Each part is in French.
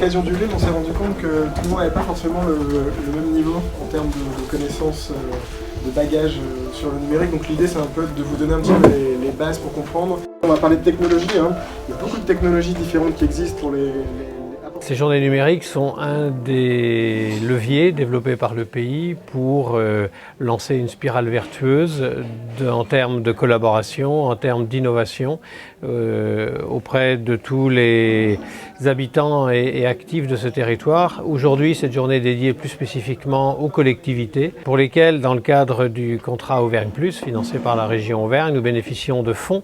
l'occasion du livre, on s'est rendu compte que tout le monde n'avait pas forcément le même niveau en termes de connaissances, de bagages sur le numérique. Donc l'idée, c'est un peu de vous donner un petit peu les bases pour comprendre. On va parler de technologie, hein. Il y a beaucoup de technologies différentes qui existent pour les... Ces journées numériques sont un des leviers développés par le pays pour lancer une spirale vertueuse en termes de collaboration, en termes d'innovation auprès de tous les habitants et actifs de ce territoire. Aujourd'hui, cette journée est dédiée plus spécifiquement aux collectivités pour lesquelles, dans le cadre du contrat Auvergne Plus, financé par la région Auvergne, nous bénéficions de fonds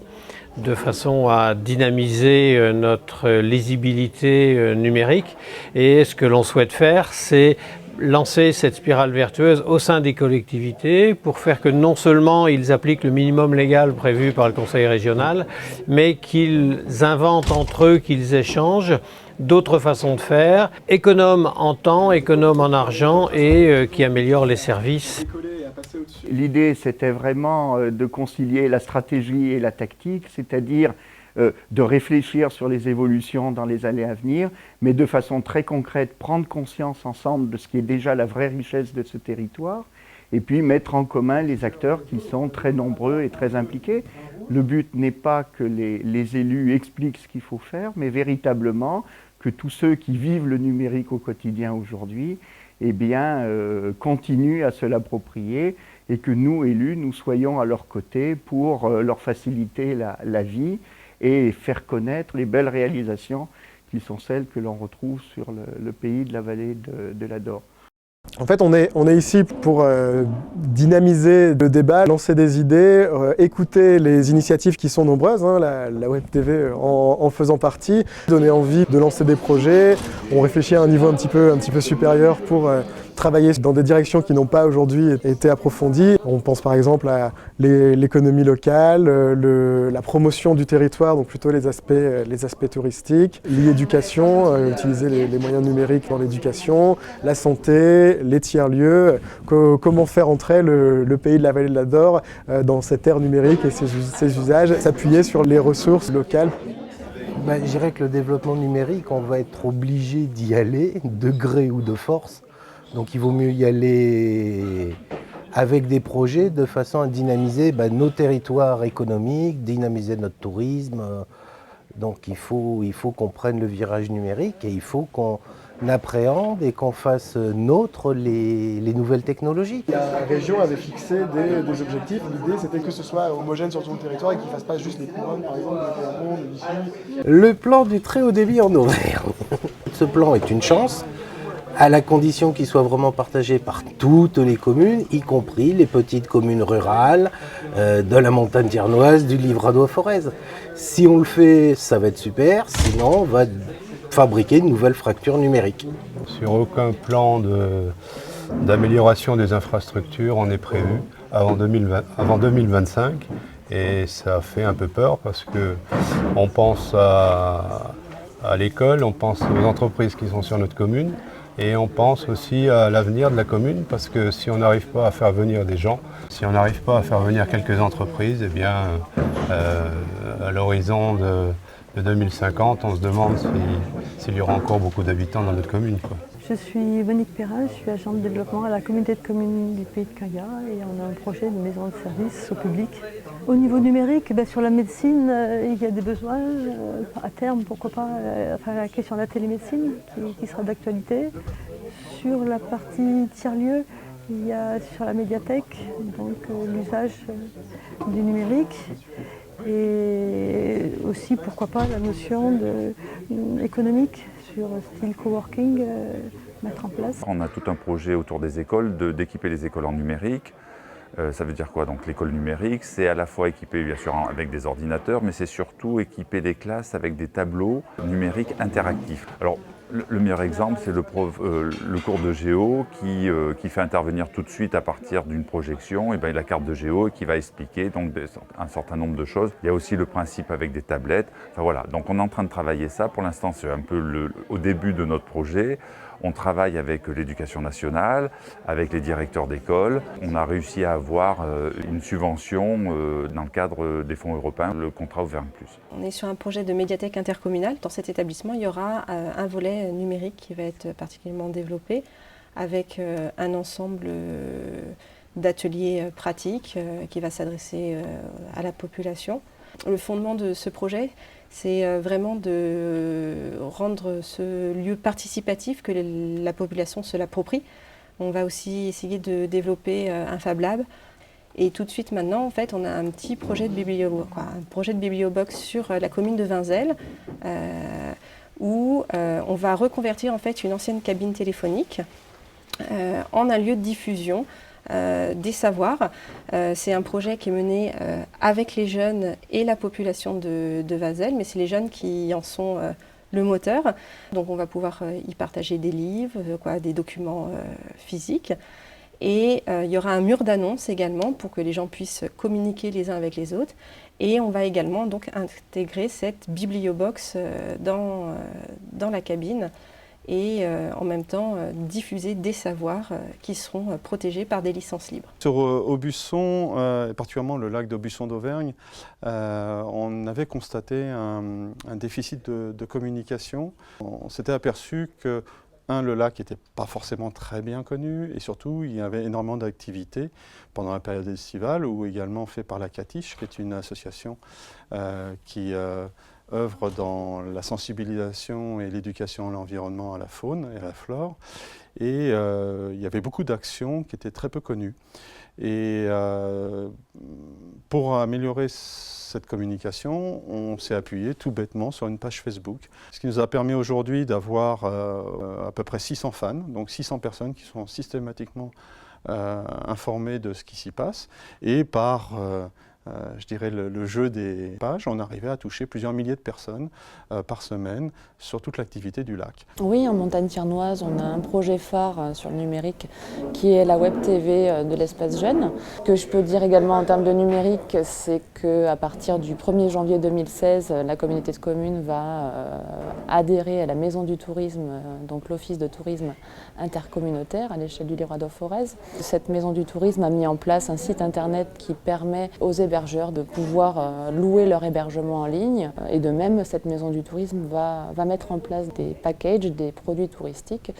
de façon à dynamiser notre lisibilité numérique. Et ce que l'on souhaite faire, c'est lancer cette spirale vertueuse au sein des collectivités pour faire que non seulement ils appliquent le minimum légal prévu par le Conseil régional, mais qu'ils inventent entre eux, qu'ils échangent d'autres façons de faire, économes en temps, économes en argent et qui améliorent les services. L'idée, c'était vraiment de concilier la stratégie et la tactique, c'est-à-dire de réfléchir sur les évolutions dans les années à venir, mais de façon très concrète, prendre conscience ensemble de ce qui est déjà la vraie richesse de ce territoire, et puis mettre en commun les acteurs qui sont très nombreux et très impliqués. Le but n'est pas que les élus expliquent ce qu'il faut faire, mais véritablement que tous ceux qui vivent le numérique au quotidien aujourd'hui, eh bien, continuent à se l'approprier et que nous, élus, nous soyons à leur côté pour leur faciliter la vie et faire connaître les belles réalisations qui sont celles que l'on retrouve sur le pays de la vallée de l'Ador. En fait, on est ici pour dynamiser le débat, lancer des idées, écouter les initiatives qui sont nombreuses, hein, la Web TV en faisant partie, donner envie de lancer des projets. On réfléchit à un niveau un petit peu supérieur pour travailler dans des directions qui n'ont pas aujourd'hui été approfondies. On pense par exemple à l'économie locale, la promotion du territoire, donc plutôt les aspects touristiques, l'éducation, utiliser les moyens numériques dans l'éducation, la santé, les tiers-lieux, comment faire entrer le pays de la vallée de l'Ador dans cette ère numérique et ses usages, s'appuyer sur les ressources locales. Je dirais que le développement numérique, on va être obligé d'y aller, de gré ou de force. Donc il vaut mieux y aller avec des projets de façon à dynamiser nos territoires économiques, dynamiser notre tourisme. Donc il faut qu'on prenne le virage numérique et il faut qu'on appréhende et qu'on fasse nôtre les nouvelles technologies. La région avait fixé des objectifs. L'idée, c'était que ce soit homogène sur tout le territoire et qu'il ne fasse pas juste les couronnes, par exemple, de Clermont, de Vichy. Le plan du très haut débit en Auvergne. Ce plan est une chance, à la condition qu'il soit vraiment partagé par toutes les communes, y compris les petites communes rurales de la montagne thiernoise, du Livradois-Forez. Si on le fait, ça va être super, sinon on va fabriquer une nouvelle fracture numérique. Sur aucun plan d'amélioration des infrastructures on est prévu avant 2025 et ça fait un peu peur parce qu'on pense à l'école, on pense aux entreprises qui sont sur notre commune et on pense aussi à l'avenir de la commune parce que si on n'arrive pas à faire venir des gens, si on n'arrive pas à faire venir quelques entreprises, eh bien à l'horizon de 2050, on se demande s'il y aura encore beaucoup d'habitants dans notre commune, quoi. Je suis Monique Perrin, je suis agente de développement à la communauté de communes du Pays de Caya et on a un projet de maison de service au public. Au niveau numérique, sur la médecine, il y a des besoins à terme, pourquoi pas, la question de la télémédecine qui sera d'actualité. Sur la partie tiers-lieu, il y a sur la médiathèque, donc l'usage du numérique. Et aussi, pourquoi pas, la notion économique sur style coworking, mettre en place. On a tout un projet autour des écoles, d'équiper les écoles en numérique. Ça veut dire quoi? Donc l'école numérique, c'est à la fois équiper bien sûr avec des ordinateurs, mais c'est surtout équiper les classes avec des tableaux numériques interactifs. Alors, le meilleur exemple, c'est le cours de géo qui fait intervenir tout de suite à partir d'une projection la carte de géo et qui va expliquer donc, un certain nombre de choses. Il y a aussi le principe avec des tablettes. Enfin, voilà. Donc on est en train de travailler ça. Pour l'instant, c'est un peu au début de notre projet. On travaille avec l'éducation nationale, avec les directeurs d'école. On a réussi à avoir une subvention dans le cadre des fonds européens, le contrat Auvergne Plus. On est sur un projet de médiathèque intercommunale. Dans cet établissement, il y aura un volet numérique qui va être particulièrement développé avec un ensemble d'ateliers pratiques qui va s'adresser à la population. Le fondement de ce projet, c'est vraiment de rendre ce lieu participatif, que la population se l'approprie. On va aussi essayer de développer un Fab Lab. Et tout de suite maintenant, en fait, on a un petit projet de bibliobox sur la commune de Vinzelles, où on va reconvertir en fait une ancienne cabine téléphonique en un lieu de diffusion des savoirs. C'est un projet qui est mené avec les jeunes et la population de Vinzelles, mais c'est les jeunes qui en sont le moteur. Donc on va pouvoir y partager des livres, des documents physiques. Et il y aura un mur d'annonces également pour que les gens puissent communiquer les uns avec les autres. Et on va également donc intégrer cette bibliobox dans la cabine et en même temps diffuser des savoirs qui seront protégés par des licences libres. Sur Aubusson, et particulièrement le lac d'Aubusson d'Auvergne, on avait constaté un déficit de communication. On s'était aperçu que le lac n'était pas forcément très bien connu et surtout il y avait énormément d'activités pendant la période estivale ou également fait par la Catiche, qui est une association qui œuvre dans la sensibilisation et l'éducation à l'environnement, à la faune et à la flore. Et il y avait beaucoup d'actions qui étaient très peu connues. Et pour améliorer cette communication, on s'est appuyé tout bêtement sur une page Facebook, ce qui nous a permis aujourd'hui d'avoir à peu près 600 fans, donc 600 personnes qui sont systématiquement informées de ce qui s'y passe, et par je dirais le jeu des pages, on arrivait à toucher plusieurs milliers de personnes par semaine sur toute l'activité du lac. Oui, en montagne thiernoise, on a un projet phare sur le numérique qui est la Web TV de l'espace jeune. Ce que je peux dire également en termes de numérique, c'est qu'à partir du 1er janvier 2016, la communauté de communes va adhérer à la Maison du tourisme, donc l'office de tourisme intercommunautaire à l'échelle du Lirois-d'Au-Forez. Cette Maison du tourisme a mis en place un site internet qui permet aux hébergeurs de pouvoir louer leur hébergement en ligne. Et de même, cette maison du tourisme va mettre en place des packages, des produits touristiques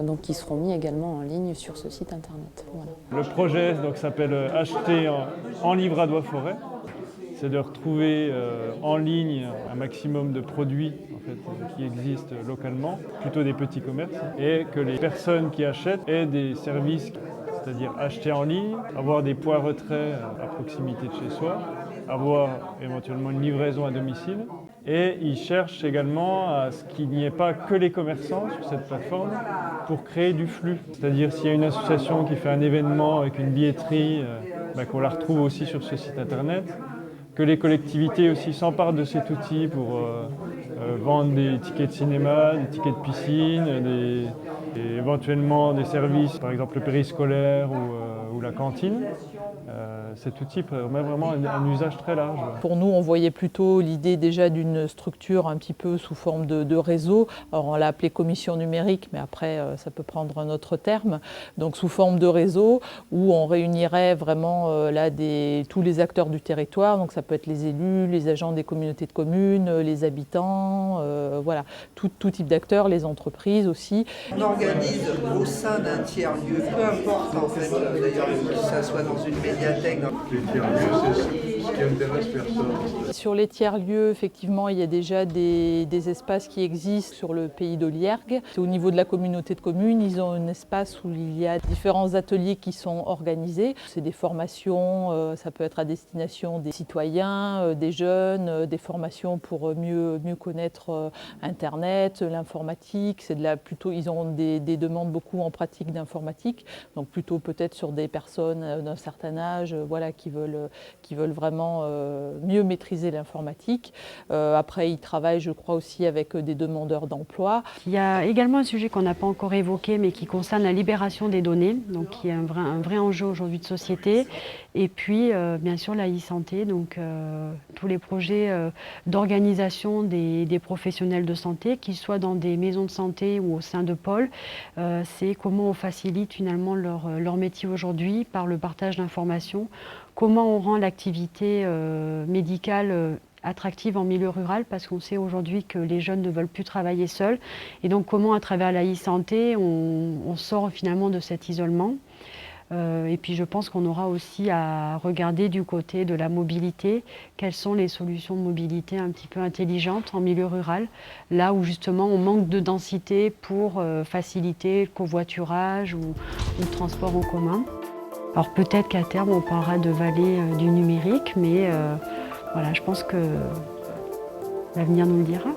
donc qui seront mis également en ligne sur ce site internet. Voilà. Le projet s'appelle Acheter en livre à Doigt-Forêt. C'est de retrouver en ligne un maximum de produits qui existent localement, plutôt des petits commerces, et que les personnes qui achètent aient des services, c'est-à-dire acheter en ligne, avoir des points retrait à proximité de chez soi, avoir éventuellement une livraison à domicile. Et ils cherchent également à ce qu'il n'y ait pas que les commerçants sur cette plateforme pour créer du flux. C'est-à-dire s'il y a une association qui fait un événement avec une billetterie, qu'on la retrouve aussi sur ce site internet. Que les collectivités aussi s'emparent de cet outil pour vendre des tickets de cinéma, des tickets de piscine, et éventuellement des services, par exemple le périscolaire ou la cantine. Cet outil permet vraiment un usage très large. Pour nous, on voyait plutôt l'idée déjà d'une structure un petit peu sous forme de réseau. Alors on l'a appelé commission numérique, mais après ça peut prendre un autre terme. Donc sous forme de réseau où on réunirait vraiment tous les acteurs du territoire. Donc ça peut être les élus, les agents des communautés de communes, les habitants, voilà, tout type d'acteurs, les entreprises aussi. On organise au sein d'un tiers-lieu, peu importe en fait, d'ailleurs que ça soit dans une médiathèque. Les tiers-lieux, c'est ce qui intéresse personne. Sur les tiers-lieux, effectivement, il y a déjà des espaces qui existent sur le pays de Liergue. Au niveau de la communauté de communes, ils ont un espace où il y a différents ateliers qui sont organisés. C'est des formations, ça peut être à destination des citoyens, des jeunes, des formations pour mieux connaître Internet, l'informatique. Ils ont des demandes beaucoup en pratique d'informatique, donc plutôt peut-être sur des personnes d'un certain âge, voilà, qui veulent vraiment mieux maîtriser l'informatique. Après, ils travaillent, je crois, aussi avec des demandeurs d'emploi. Il y a également un sujet qu'on n'a pas encore évoqué, mais qui concerne la libération des données, donc qui est un vrai enjeu aujourd'hui de société. Et puis, bien sûr, la e-santé, donc tous les projets d'organisation des professionnels de santé, qu'ils soient dans des maisons de santé ou au sein de pôles. C'est comment on facilite finalement leur métier aujourd'hui par le partage d'informations, comment on rend l'activité médicale attractive en milieu rural, parce qu'on sait aujourd'hui que les jeunes ne veulent plus travailler seuls. Et donc comment, à travers la e-santé, on sort finalement de cet isolement. Et puis je pense qu'on aura aussi à regarder du côté de la mobilité, quelles sont les solutions de mobilité un petit peu intelligentes en milieu rural, là où justement on manque de densité pour faciliter le covoiturage ou le transport en commun. Alors peut-être qu'à terme on parlera de vallée du numérique, mais voilà, je pense que l'avenir nous le dira.